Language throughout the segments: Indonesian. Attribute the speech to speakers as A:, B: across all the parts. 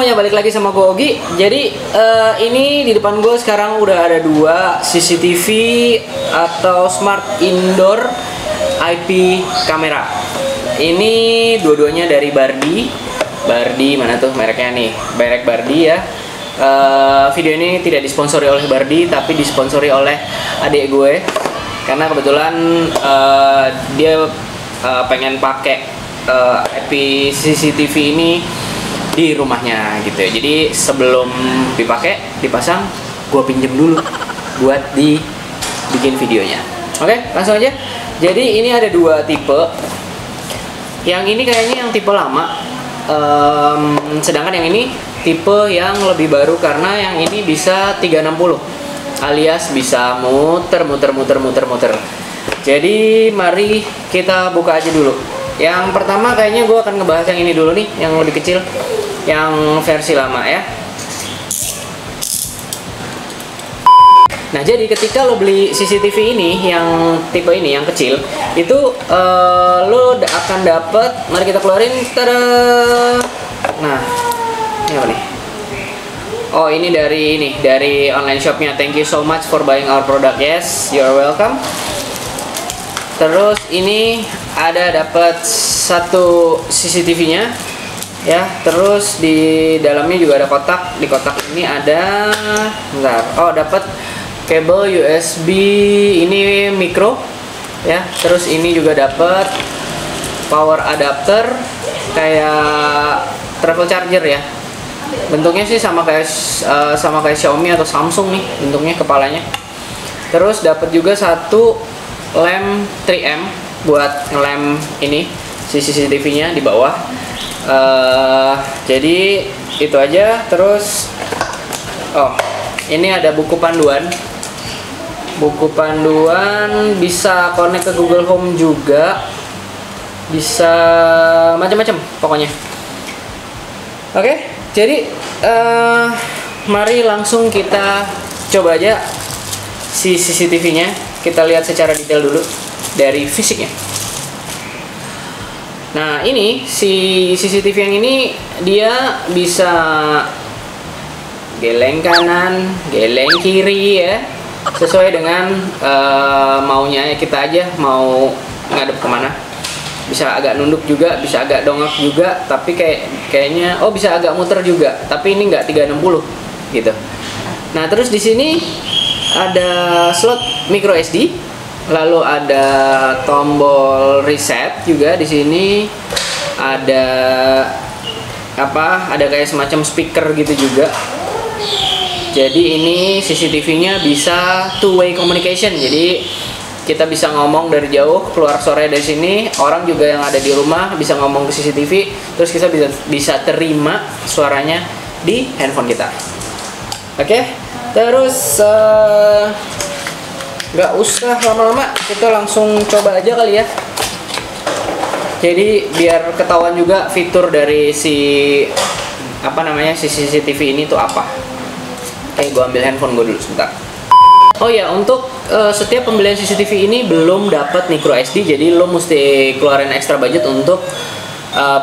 A: semuanya, balik lagi sama gue Ogi. Jadi ini di depan gue sekarang udah ada dua CCTV atau Smart Indoor IP kamera. Ini dua-duanya dari Bardi. Bardi mana tuh mereknya nih? Merek Bardi ya. Video ini tidak disponsori oleh Bardi, tapi disponsori oleh adik gue. Karena kebetulan dia pengen pakai IP CCTV ini di rumahnya gitu. Jadi sebelum dipasang, gue pinjem dulu buat dibikin videonya. Oke, langsung aja. Jadi ini ada dua tipe. Yang ini kayaknya yang tipe lama, sedangkan yang ini tipe yang lebih baru karena yang ini bisa 360 alias bisa muter. Jadi mari kita buka aja dulu. Yang pertama kayaknya gue akan ngebahas yang ini dulu nih, yang lebih kecil, yang versi lama ya. Nah, jadi ketika lo beli CCTV ini, yang tipe ini, yang kecil, itu lo akan dapat, mari kita keluarin, tada. Nah, ini apa nih? Oh, ini dari online shopnya. Thank you so much for buying our product. Yes, you're welcome. Terus ini dapat satu CCTV-nya ya. Terus di dalamnya juga ada kotak. Di kotak ini ada, bentar. Oh, dapat kabel USB ini micro ya. Terus ini juga dapat power adapter kayak travel charger ya. Bentuknya sih sama kayak Xiaomi atau Samsung nih bentuknya, kepalanya. Terus dapat juga satu lem 3M buat ngelem ini CCTV-nya di bawah. Jadi itu aja. Terus ini ada buku panduan. Buku panduan bisa connect ke Google Home juga, bisa macam-macam pokoknya. Oke, jadi mari langsung kita coba aja si CCTV-nya. Kita lihat secara detail dulu dari fisiknya. Nah, ini si CCTV yang ini dia bisa geleng kanan, geleng kiri ya, sesuai dengan maunya kita aja, mau ngadep kemana. Bisa agak nunduk juga, bisa agak dongak juga, tapi kayaknya bisa agak muter juga, tapi ini nggak 360 gitu. Nah, terus di sini ada slot micro SD, lalu ada tombol reset juga di sini. Ada kayak semacam speaker gitu juga. Jadi ini CCTV-nya bisa two-way communication. Jadi kita bisa ngomong dari jauh, keluar suara dari sini. Orang juga yang ada di rumah bisa ngomong ke CCTV, terus kita bisa terima suaranya di handphone kita. Oke. Terus nggak usah lama-lama, kita langsung coba aja kali ya. Jadi biar ketahuan juga fitur dari si CCTV ini tuh apa. Oke, gue ambil handphone gue dulu sebentar. Oh ya, untuk setiap pembelian CCTV ini belum dapat micro SD, jadi lo mesti keluarin extra budget untuk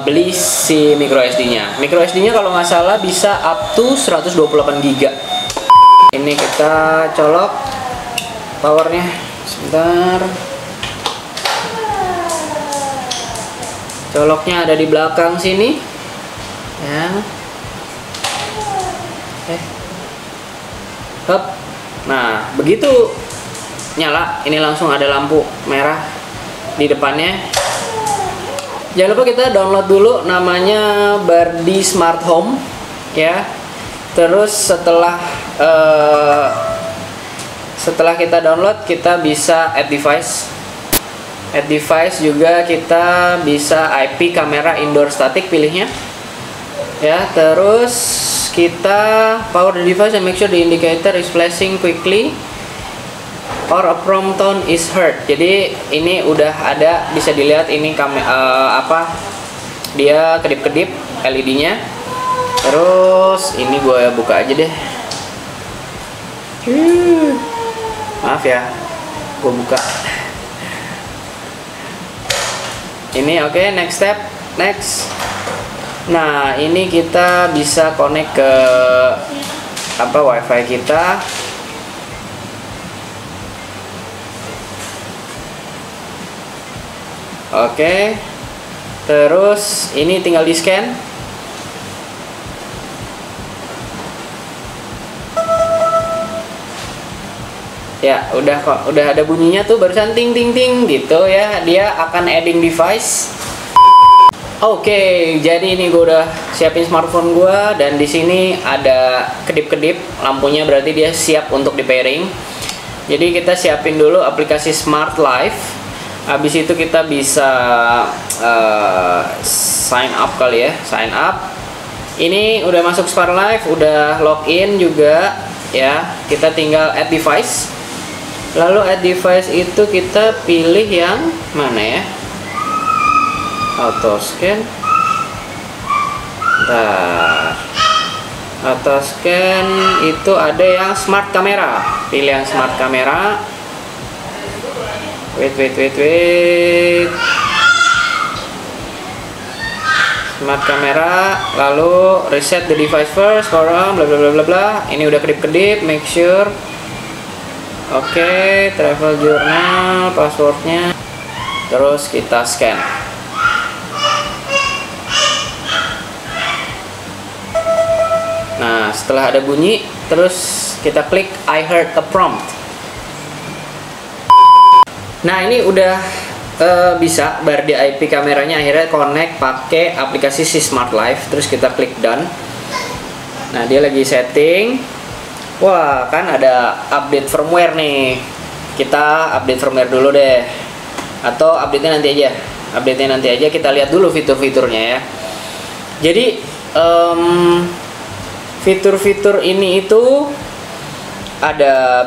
A: beli si micro SD-nya. Micro SD-nya kalau nggak salah bisa up to 128 GB. Ini kita colok powernya sebentar. Coloknya ada di belakang sini ya. Hop. Nah, begitu nyala, ini langsung ada lampu merah di depannya. Jangan lupa kita download dulu, namanya Bardi Smart Home ya. Terus setelah kita download, kita bisa add device. Add device juga kita bisa IP kamera indoor static pilihnya. Ya, terus kita power the device and make sure the indicator is flashing quickly or a prompt tone is heard. Jadi ini udah ada, bisa dilihat ini dia kedip-kedip LED-nya. Terus ini gue buka aja deh. Maaf ya, gue buka. Ini oke, next step, next. Nah, ini kita bisa connect ke WiFi kita. Oke. Terus ini tinggal di scan. Ya, udah kok. Udah ada bunyinya tuh barusan ting ting ting gitu ya. Dia akan adding device. Oke, jadi ini gue udah siapin smartphone gue dan di sini ada kedip-kedip lampunya, berarti dia siap untuk di pairing. Jadi kita siapin dulu aplikasi Smart Life. Habis itu kita bisa sign up kali ya, sign up. Ini udah masuk Smart Life, udah login juga ya. Kita tinggal add device. Lalu add device itu kita pilih yang mana ya? Auto scan. Bentar. Auto scan itu ada yang smart camera. Pilih yang smart camera. Wait. Smart camera, lalu reset the device first, bla bla bla bla bla. Ini udah kedip-kedip, make sure. Oke, travel journal, passwordnya. Terus kita scan. Nah, setelah ada bunyi, terus kita klik I heard a prompt. Nah, ini udah bisa bar di IP kameranya akhirnya connect pakai aplikasi si Smart Life. Terus kita klik done. Nah, dia lagi setting. Wah, kan ada update firmware nih. Kita update firmware dulu deh. Atau update-nya nanti aja. Update-nya nanti aja, kita lihat dulu fitur-fiturnya ya. Jadi fitur-fitur ini itu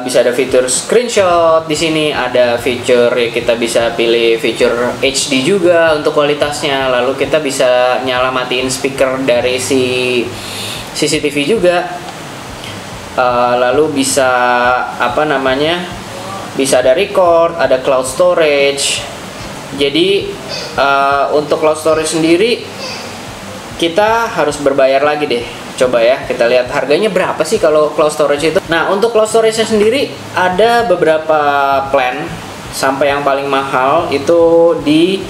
A: bisa ada fitur screenshot di sini, ada fitur ya, kita bisa pilih fitur HD juga untuk kualitasnya. Lalu kita bisa nyala matiin speaker dari si CCTV juga. Lalu bisa bisa ada record, ada cloud storage. Jadi untuk cloud storage sendiri kita harus berbayar lagi deh. Coba ya, kita lihat harganya berapa sih kalau cloud storage itu. Nah, untuk cloud storage-nya sendiri ada beberapa plan. Sampai yang paling mahal itu di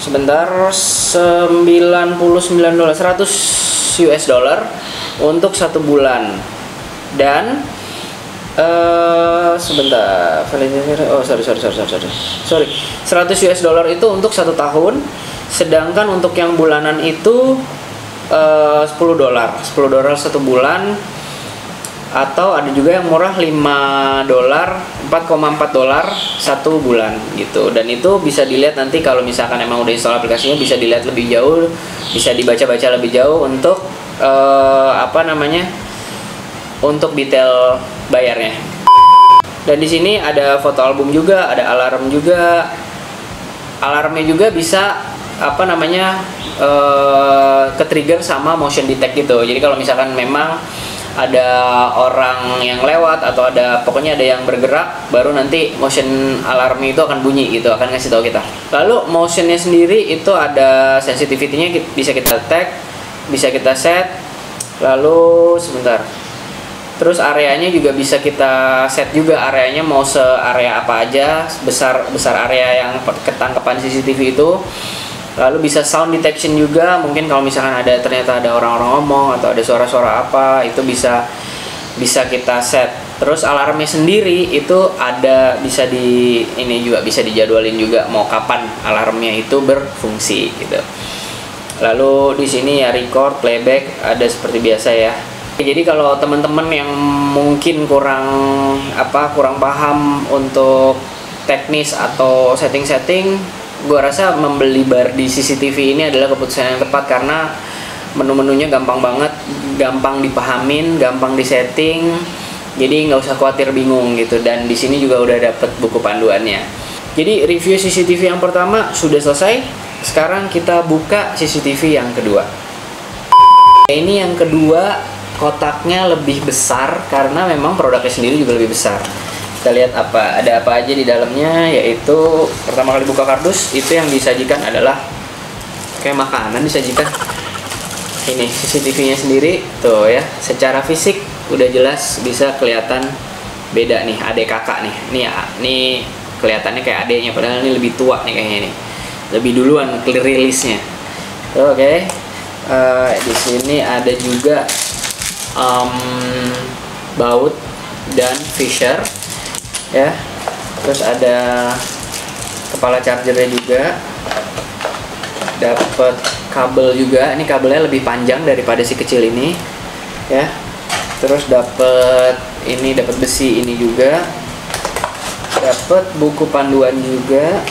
A: $99, $100 untuk 1 bulan. Dan sebentar, sorry, $100 itu untuk 1 tahun. Sedangkan untuk yang bulanan itu $10 1 bulan, atau ada juga yang murah $5, $4,4 1 bulan gitu. Dan itu bisa dilihat nanti kalau misalkan emang udah install aplikasinya, bisa dilihat lebih jauh, bisa dibaca-baca lebih jauh untuk untuk detail bayarnya. Dan di sini ada foto album juga, ada alarm juga. Alarmnya juga bisa ke-trigger sama motion detect gitu. Jadi kalau misalkan memang ada orang yang lewat atau pokoknya ada yang bergerak, baru nanti motion alarm itu akan bunyi gitu, akan ngasih tahu kita. Lalu motionnya sendiri itu ada sensitivity-nya, bisa kita tag, bisa kita set. Lalu sebentar. Terus areanya juga bisa kita set juga, areanya mau se-area apa aja, besar area yang ketangkepan CCTV itu. Lalu bisa sound detection juga, mungkin kalau misalkan ternyata ada orang-orang ngomong atau ada suara-suara apa, itu bisa kita set. Terus alarmnya sendiri itu bisa bisa dijadwalin juga mau kapan alarmnya itu berfungsi gitu. Lalu di sini ya record, playback ada seperti biasa ya. Jadi kalau teman-teman yang mungkin kurang paham untuk teknis atau setting-setting, gue rasa membeli bar di CCTV ini adalah keputusan yang tepat, karena menu-menunya gampang banget, gampang dipahamin, gampang disetting, jadi nggak usah khawatir bingung gitu. Dan di sini juga udah dapet buku panduannya. Jadi review CCTV yang pertama sudah selesai. Sekarang kita buka CCTV yang kedua. Ini yang kedua, kotaknya lebih besar karena memang produknya sendiri juga lebih besar. Kita lihat ada apa aja di dalamnya, yaitu pertama kali buka kardus itu yang disajikan adalah kayak makanan disajikan. ini CCTV-nya sendiri tuh ya, secara fisik udah jelas bisa kelihatan beda nih, adek kakak nih. Nih kelihatannya kayak adeknya, padahal ini lebih tua nih kayaknya nih. Lebih duluan rilisnya. Oke. Di sini ada juga baut dan fisher ya. Terus ada kepala chargernya juga. Dapat kabel juga. Ini kabelnya lebih panjang daripada si kecil ini ya. Terus dapat besi ini juga. Dapat buku panduan juga.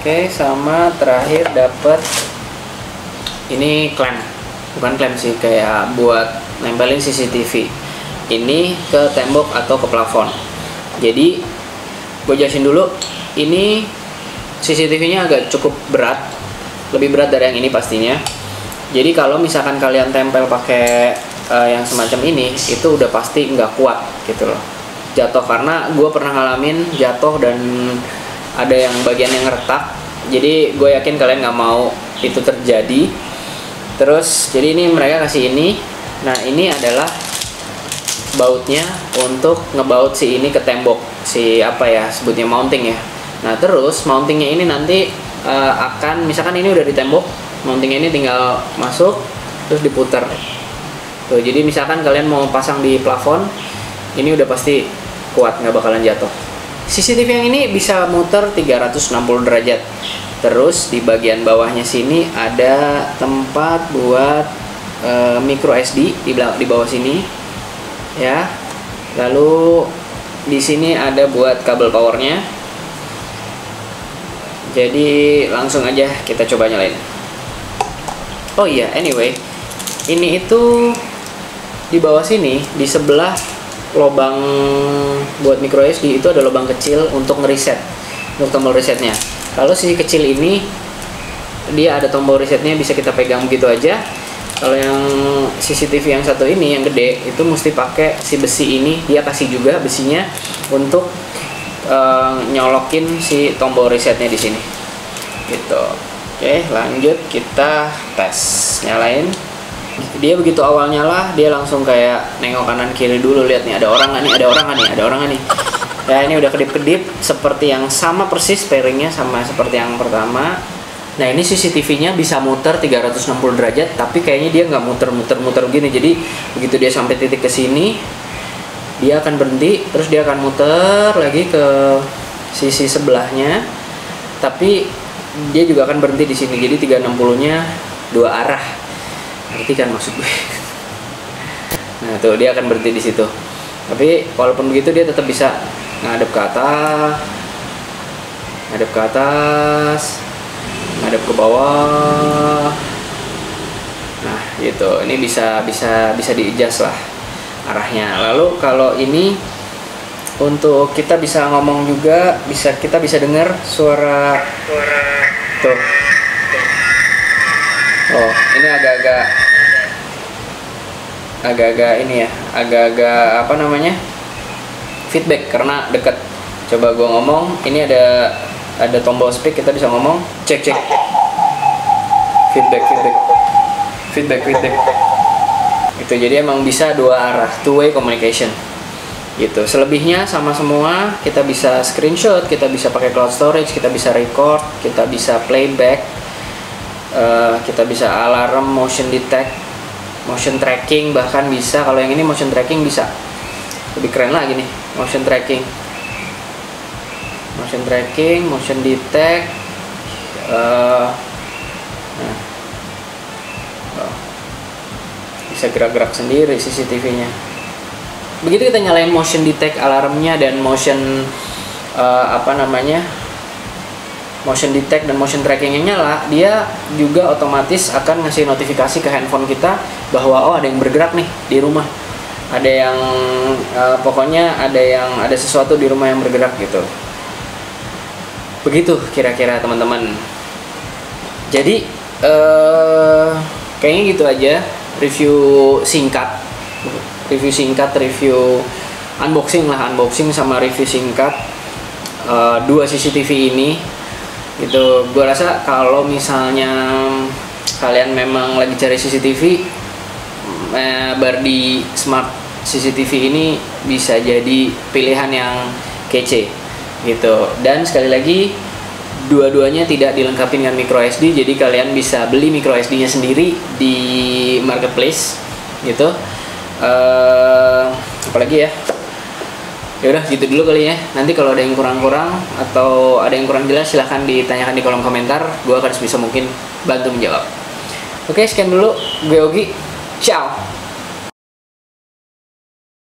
A: Oke, sama terakhir dapat ini klem. Bukan klem sih, kayak buat nempelin CCTV ini ke tembok atau ke plafon. Jadi gue jelasin dulu, ini CCTV-nya agak cukup berat, lebih berat dari yang ini pastinya. Jadi kalau misalkan kalian tempel pakai yang semacam ini, itu udah pasti nggak kuat gitu loh, jatuh. Karena gue pernah ngalamin jatuh dan ada yang bagian yang retak. Jadi gue yakin kalian nggak mau itu terjadi. Terus jadi ini mereka kasih ini. Nah ini adalah bautnya untuk ngebaut si ini ke tembok, si apa ya sebutnya, mounting ya. Nah terus mountingnya ini nanti akan, misalkan ini udah di tembok, mountingnya ini tinggal masuk terus diputar tuh. Jadi misalkan kalian mau pasang di plafon, ini udah pasti kuat, nggak bakalan jatuh. CCTV yang ini bisa muter 360 derajat. Terus di bagian bawahnya sini ada tempat buat micro SD di bawah sini ya. Lalu di sini ada buat kabel powernya. Jadi langsung aja kita coba nyalain. Oh iya, anyway, ini itu di bawah sini, di sebelah lubang buat micro SD itu ada lubang kecil untuk ngereset, untuk tombol resetnya. Kalau si kecil ini dia ada tombol resetnya, bisa kita pegang begitu aja. Kalau yang CCTV yang satu ini yang gede itu mesti pakai si besi ini, dia kasih juga besinya untuk nyolokin si tombol resetnya di sini gitu. Oke, lanjut kita tes, nyalain. Dia begitu awal nyala, dia langsung kayak nengok kanan kiri dulu, lihat nih ada orang nggak nih, ada orang nggak nih, ada orang nggak nih. Ya ini udah kedip-kedip seperti yang sama persis, pairingnya sama seperti yang pertama. Nah ini CCTV-nya bisa muter 360 derajat, tapi kayaknya dia nggak muter-muter gini. Jadi begitu dia sampai titik ke sini, dia akan berhenti, terus dia akan muter lagi ke sisi sebelahnya, tapi dia juga akan berhenti di sini. Jadi 360-nya dua arah. Ngerti kan maksud gue? Nah tuh dia akan berhenti di situ. Tapi walaupun begitu dia tetap bisa ngadep ke atas, ngadep ke atas, ngadep ke bawah. Nah gitu. Ini bisa di-adjust lah arahnya. Lalu kalau ini untuk kita bisa ngomong juga, kita bisa dengar suara tuh. Oh, ini agak-agak ini ya, agak-agak apa namanya, feedback karena dekat. Coba gua ngomong, ini ada tombol speak, kita bisa ngomong, cek feedback itu. Jadi emang bisa dua arah, two way communication gitu. Selebihnya sama semua, kita bisa screenshot, kita bisa pakai cloud storage, kita bisa record, kita bisa playback, kita bisa alarm, motion detect, motion tracking, bahkan bisa. Kalau yang ini motion tracking bisa lebih keren lagi nih, motion tracking, motion detect. Bisa gerak-gerak sendiri CCTV-nya. Begitu kita nyalain motion detect alarmnya dan motion motion detect dan motion tracking yang nyala, dia juga otomatis akan ngasih notifikasi ke handphone kita bahwa oh ada yang bergerak nih di rumah, ada yang pokoknya ada sesuatu di rumah yang bergerak gitu. Begitu kira-kira teman-teman. Jadi kayaknya gitu aja review singkat, review unboxing sama review singkat dua CCTV ini. Itu gue rasa kalau misalnya kalian memang lagi cari CCTV, Bardi Smart CCTV ini bisa jadi pilihan yang kece gitu. Dan sekali lagi, dua-duanya tidak dilengkapi dengan micro SD, jadi kalian bisa beli micro SD-nya sendiri di marketplace gitu. Apalagi ya, ya udah gitu dulu kali ya. Nanti kalau ada yang kurang-kurang atau ada yang kurang jelas, silahkan ditanyakan di kolom komentar, gue akan sebisa mungkin bantu menjawab. Oke, sekian dulu, gue Ogi, ciao.